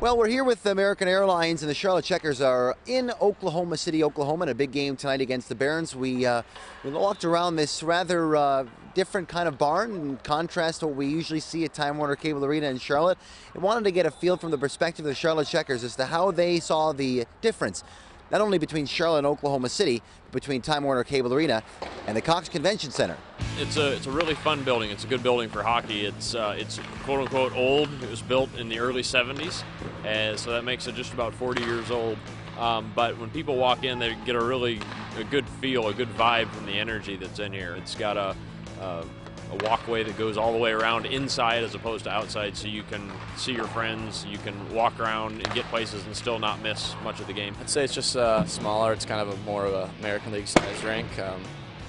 Well, we're here with American Airlines, and the Charlotte Checkers are in Oklahoma City, Oklahoma, in a big game tonight against the Barons. We walked around this rather different kind of barn in contrast to what we usually see at Time Warner Cable Arena in Charlotte. I wanted to get a feel from the perspective of the Charlotte Checkers as to how they saw the difference, not only between Charlotte and Oklahoma City, but between Time Warner Cable Arena and the Cox Convention Center. It's a really fun building. It's a good building for hockey. It's quote unquote old. It was built in the early 70s, and so that makes it just about 40 years old. But when people walk in, they get a good feel, a good vibe from the energy that's in here. It's got a walkway that goes all the way around inside as opposed to outside, so you can see your friends, you can walk around and get places and still not miss much of the game. I'd say it's just smaller. It's kind of more of a American League size rink.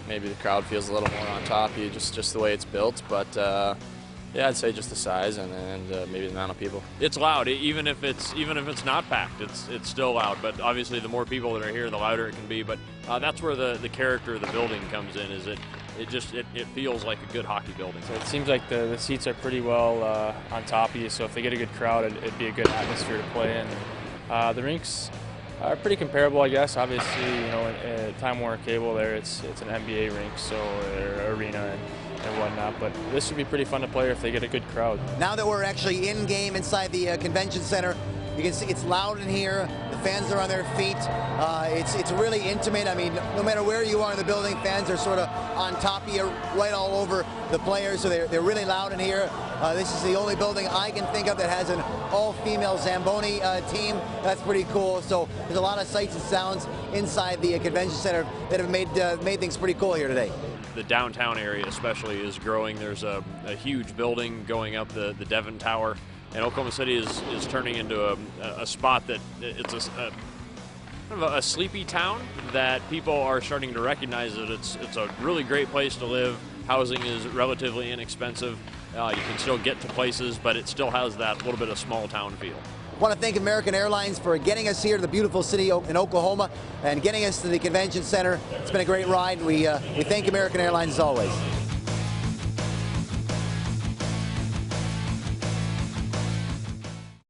Maybe the crowd feels a little more on top of you, just the way it's built. But yeah, I'd say just the size and maybe the amount of people. It's loud, even if it's not packed. It's still loud. But obviously, the more people that are here, the louder it can be. But that's where the character of the building comes in. Is it feels like a good hockey building. So it seems like the seats are pretty well on top of you. So if they get a good crowd, it'd be a good atmosphere to play in. The rinks are pretty comparable, I guess. Obviously, at Time Warner Cable, it's an NBA rink, so or arena and whatnot. But this would be pretty fun to play if they get a good crowd. Now that we're actually in game inside the convention center, you can see it's loud in here. The fans are on their feet. It's really intimate. I mean, no matter where you are in the building, fans are sort of on top of you, right all over the players. So they're really loud in here. This is the only building I can think of that has an all-female Zamboni team. That's pretty cool. So there's a lot of sights and sounds inside the convention center that have made things pretty cool here today. The downtown area especially is growing. There's a huge building going up the Devon Tower. And Oklahoma City is turning into a spot that it's kind of a sleepy town that people are starting to recognize that it's a really great place to live. Housing is relatively inexpensive. You can still get to places, but it still has that little bit of small town feel. I want to thank American Airlines for getting us here to the beautiful city in Oklahoma and getting us to the convention center. It's been a great ride. We thank American Airlines as always.